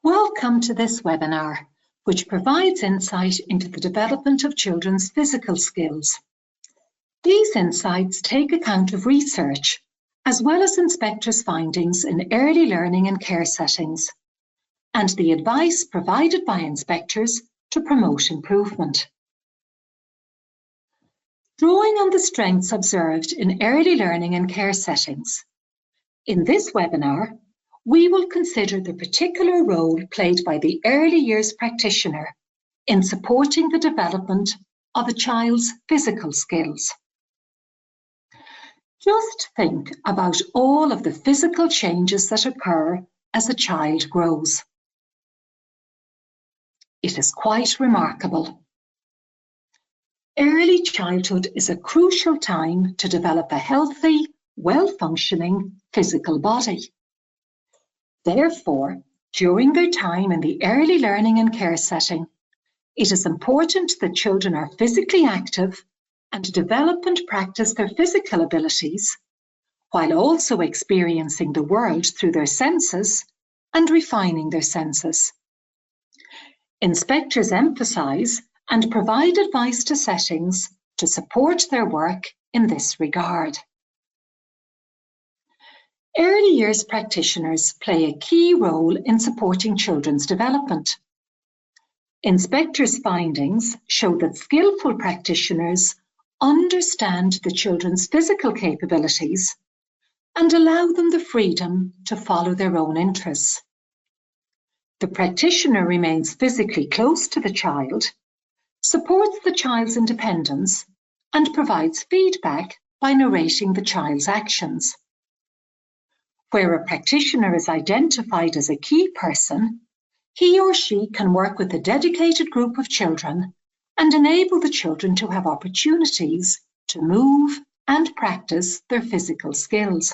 Welcome to this webinar, which provides insight into the development of children's physical skills. These insights take account of research, as well as inspectors' findings in early learning and care settings, and the advice provided by inspectors to promote improvement. Drawing on the strengths observed in early learning and care settings, in this webinar, we will consider the particular role played by the early years practitioner in supporting the development of a child's physical skills. Just think about all of the physical changes that occur as a child grows. It is quite remarkable. Early childhood is a crucial time to develop a healthy, well-functioning physical body. Therefore, during their time in the early learning and care setting, it is important that children are physically active and develop and practice their physical abilities, while also experiencing the world through their senses and refining their senses. Inspectors emphasise and provide advice to settings to support their work in this regard. Early years practitioners play a key role in supporting children's development. Inspectors' findings show that skillful practitioners understand the children's physical capabilities and allow them the freedom to follow their own interests. The practitioner remains physically close to the child, supports the child's independence, and provides feedback by narrating the child's actions. Where a practitioner is identified as a key person, he or she can work with a dedicated group of children and enable the children to have opportunities to move and practice their physical skills.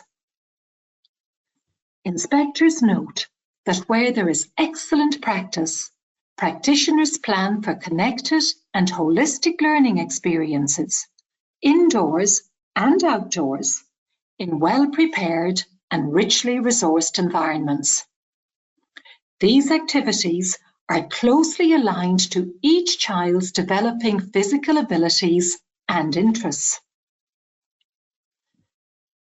Inspectors note that where there is excellent practice, practitioners plan for connected and holistic learning experiences, indoors and outdoors, in well-prepared and richly resourced environments. These activities are closely aligned to each child's developing physical abilities and interests.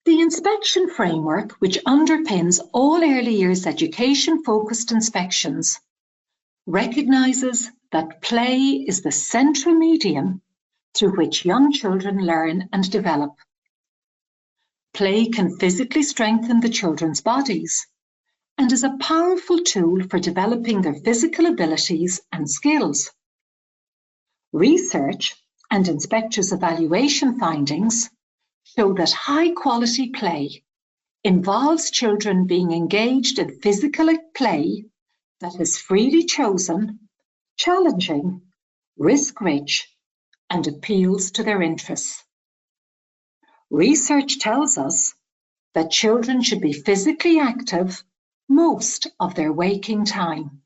The inspection framework, which underpins all early years education-focused inspections, recognises that play is the central medium through which young children learn and develop. Play can physically strengthen the children's bodies and is a powerful tool for developing their physical abilities and skills. Research and inspectors' evaluation findings show that high-quality play involves children being engaged in physical play that is freely chosen, challenging, risk-rich, and appeals to their interests. Research tells us that children should be physically active most of their waking time.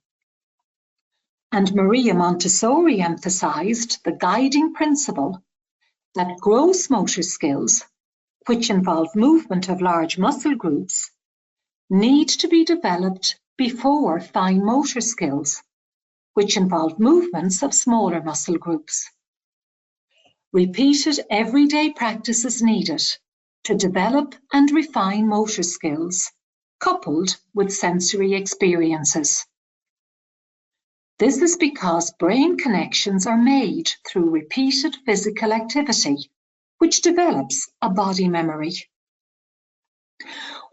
And Maria Montessori emphasised the guiding principle that gross motor skills, which involve movement of large muscle groups, need to be developed before fine motor skills, which involve movements of smaller muscle groups. Repeated everyday practice is needed to develop and refine motor skills, coupled with sensory experiences. This is because brain connections are made through repeated physical activity, which develops a body memory.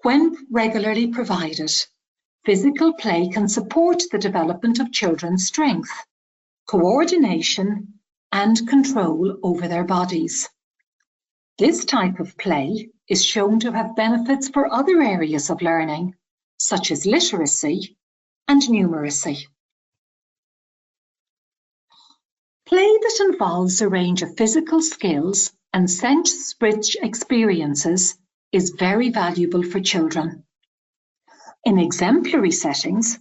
When regularly provided, physical play can support the development of children's strength, coordination, and control over their bodies. This type of play is shown to have benefits for other areas of learning, such as literacy and numeracy. Play that involves a range of physical skills and sense-rich experiences is very valuable for children. In exemplary settings,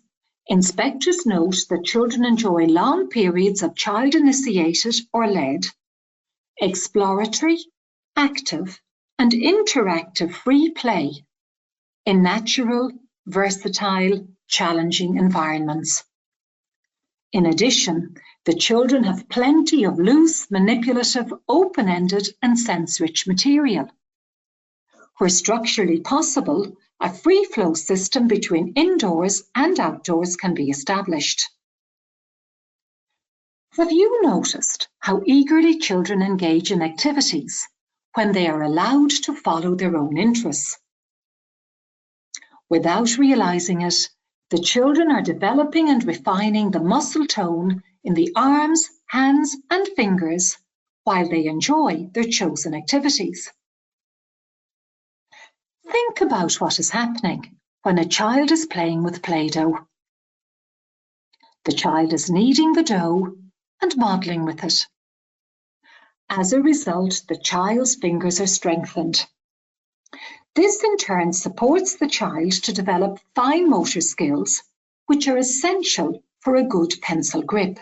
Inspectors note that children enjoy long periods of child-initiated or led, exploratory, active and interactive free play in natural, versatile, challenging environments. In addition, the children have plenty of loose, manipulative, open-ended and sense-rich material. Where structurally possible, a free-flow system between indoors and outdoors can be established. Have you noticed how eagerly children engage in activities when they are allowed to follow their own interests? Without realizing it, the children are developing and refining the muscle tone in the arms, hands, and fingers while they enjoy their chosen activities. Think about what is happening when a child is playing with Play-Doh. The child is kneading the dough and modelling with it. As a result, the child's fingers are strengthened. This in turn supports the child to develop fine motor skills, which are essential for a good pencil grip.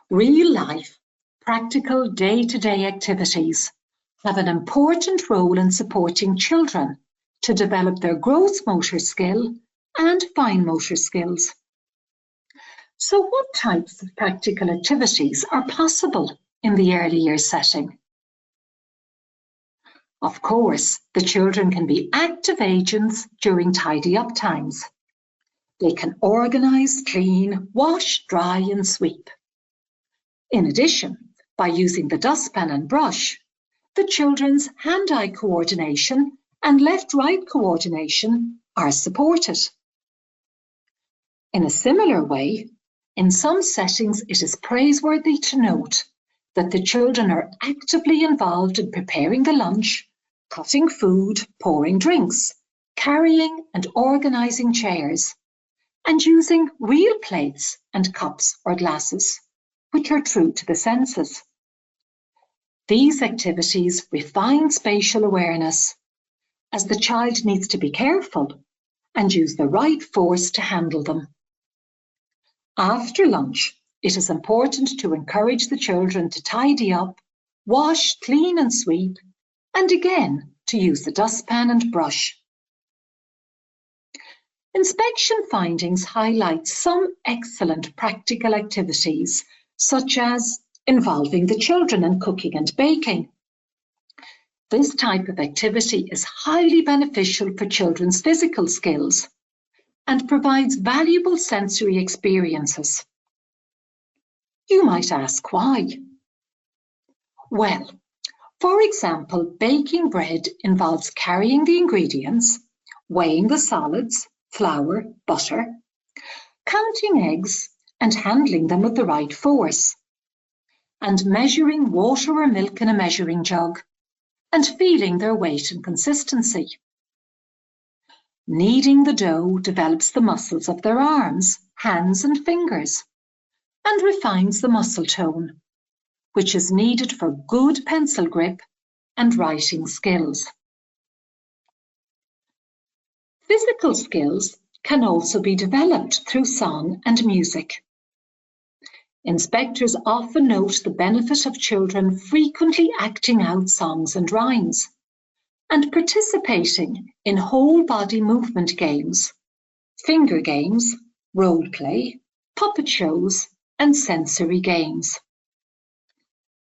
Real-life, practical day-to-day activities have an important role in supporting children to develop their gross motor skill and fine motor skills. So what types of practical activities are possible in the early years setting? Of course, the children can be active agents during tidy-up times. They can organise, clean, wash, dry and sweep. In addition, by using the dustpan and brush, the children's hand-eye coordination and left-right coordination are supported. In a similar way, in some settings it is praiseworthy to note that the children are actively involved in preparing the lunch, cutting food, pouring drinks, carrying and organising chairs, and using real plates and cups or glasses, which are true to the senses. These activities refine spatial awareness, as the child needs to be careful and use the right force to handle them. After lunch, it is important to encourage the children to tidy up, wash, clean and sweep, and again to use the dustpan and brush. Inspection findings highlight some excellent practical activities, such as involving the children in cooking and baking. This type of activity is highly beneficial for children's physical skills and provides valuable sensory experiences. You might ask why. Well, for example, baking bread involves carrying the ingredients, weighing the solids, flour, butter, counting eggs and handling them with the right force, and measuring water or milk in a measuring jug, and feeling their weight and consistency. Kneading the dough develops the muscles of their arms, hands and fingers, and refines the muscle tone, which is needed for good pencil grip and writing skills. Physical skills can also be developed through song and music. Inspectors often note the benefit of children frequently acting out songs and rhymes and participating in whole body movement games, finger games, role play, puppet shows and sensory games.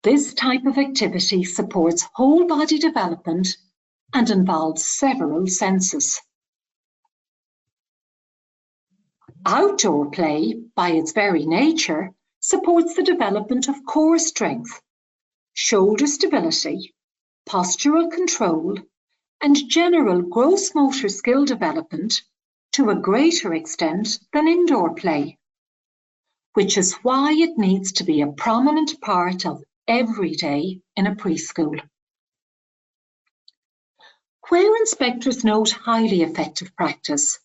This type of activity supports whole body development and involves several senses. Outdoor play, by its very nature, supports the development of core strength, shoulder stability, postural control, and general gross motor skill development to a greater extent than indoor play, which is why it needs to be a prominent part of every day in a preschool. Where inspectors note highly effective practice,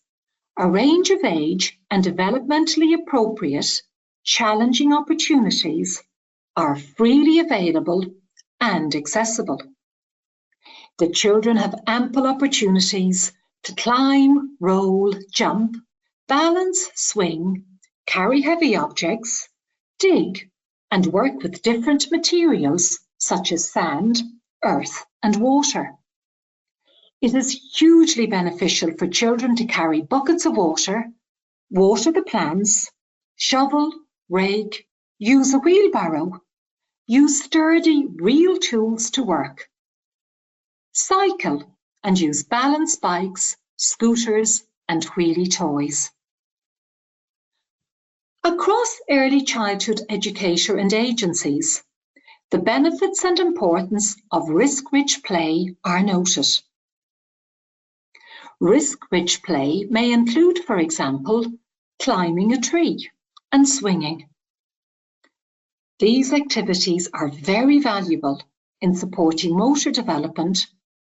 a range of age and developmentally appropriate, challenging opportunities are freely available and accessible. The children have ample opportunities to climb, roll, jump, balance, swing, carry heavy objects, dig, and work with different materials such as sand, earth, and water. It is hugely beneficial for children to carry buckets of water, water the plants, shovel, rake, use a wheelbarrow, use sturdy, real tools to work, cycle, and use balance bikes, scooters, and wheelie toys. Across early childhood educator and agencies, the benefits and importance of risk-rich play are noted. Risk-rich play may include, for example, climbing a tree and swinging. These activities are very valuable in supporting motor development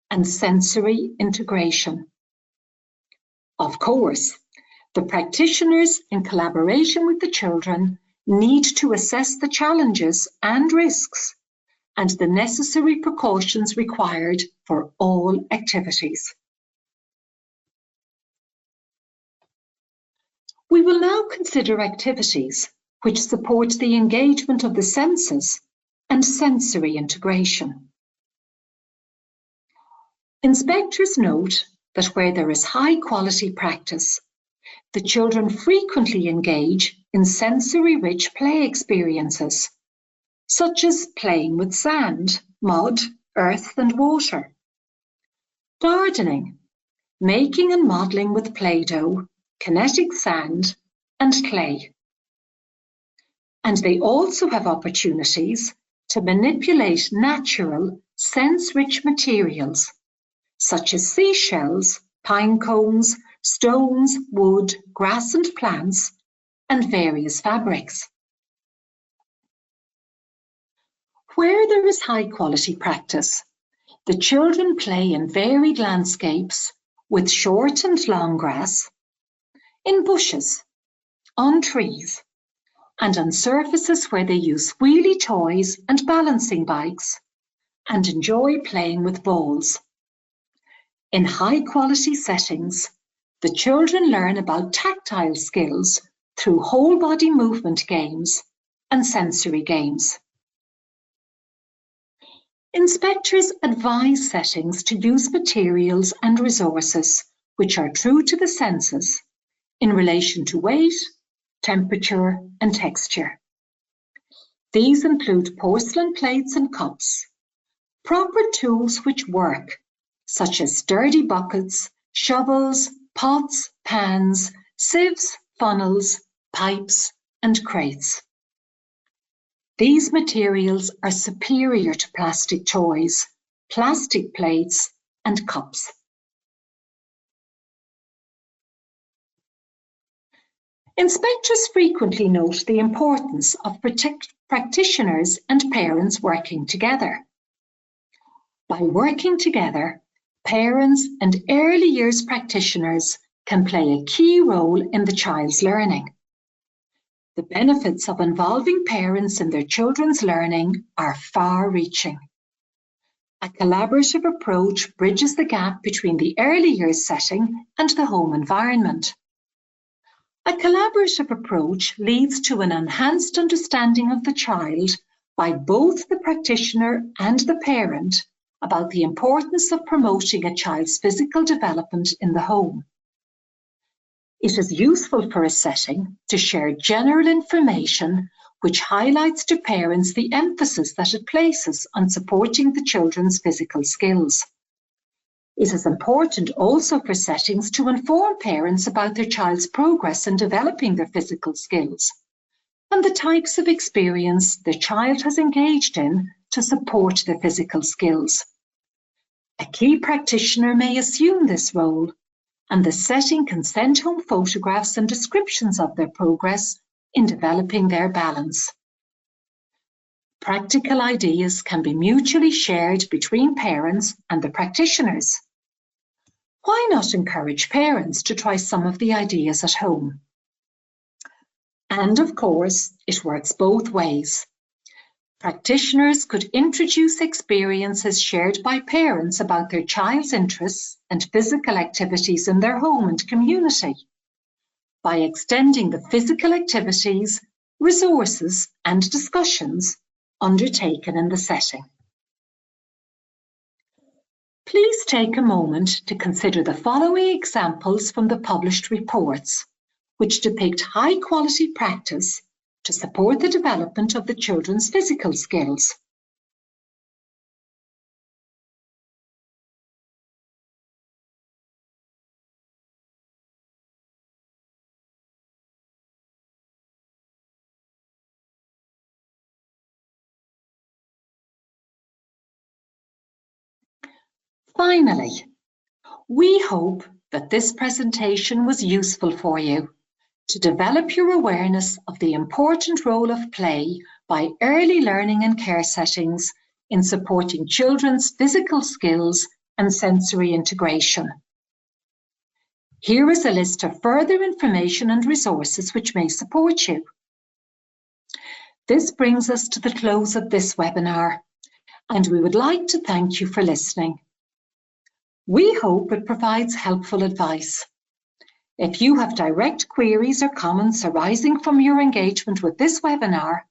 and sensory integration. Of course, the practitioners, in collaboration with the children, need to assess the challenges and risks and the necessary precautions required for all activities. We will now consider activities which support the engagement of the senses and sensory integration. Inspectors note that where there is high-quality practice, the children frequently engage in sensory-rich play experiences, such as playing with sand, mud, earth, and water, gardening, making and modelling with Play-Doh, kinetic sand, and clay. And they also have opportunities to manipulate natural, sense-rich materials, such as seashells, pine cones, stones, wood, grass and plants, and various fabrics. Where there is high-quality practice, the children play in varied landscapes with short and long grass, in bushes, on trees, and on surfaces where they use wheelie toys and balancing bikes, and enjoy playing with balls. In high-quality settings, the children learn about tactile skills through whole-body movement games and sensory games. Inspectors advise settings to use materials and resources which are true to the senses in relation to weight, temperature, and texture. These include porcelain plates and cups, proper tools which work, such as sturdy buckets, shovels, pots, pans, sieves, funnels, pipes, and crates. These materials are superior to plastic toys, plastic plates, and cups. Inspectors frequently note the importance of practitioners and parents working together. By working together, parents and early years practitioners can play a key role in the child's learning. The benefits of involving parents in their children's learning are far-reaching. A collaborative approach bridges the gap between the early years setting and the home environment. A collaborative approach leads to an enhanced understanding of the child by both the practitioner and the parent about the importance of promoting a child's physical development in the home. It is useful for a setting to share general information which highlights to parents the emphasis that it places on supporting the children's physical skills. It is important also for settings to inform parents about their child's progress in developing their physical skills and the types of experience their child has engaged in to support their physical skills. A key practitioner may assume this role, and the setting can send home photographs and descriptions of their progress in developing their balance. Practical ideas can be mutually shared between parents and the practitioners. Why not encourage parents to try some of the ideas at home? And of course, it works both ways. Practitioners could introduce experiences shared by parents about their child's interests and physical activities in their home and community. by extending the physical activities, resources and discussions undertaken in the setting. Please take a moment to consider the following examples from the published reports, which depict high-quality practice to support the development of the children's physical skills. Finally, we hope that this presentation was useful for you to develop your awareness of the important role of play by early learning and care settings in supporting children's physical skills and sensory integration. Here is a list of further information and resources which may support you. This brings us to the close of this webinar, and we would like to thank you for listening. We hope it provides helpful advice. If you have direct queries or comments arising from your engagement with this webinar,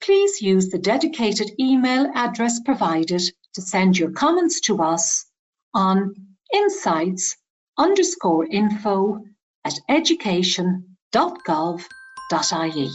please use the dedicated email address provided to send your comments to us on insights_info@education.gov.ie.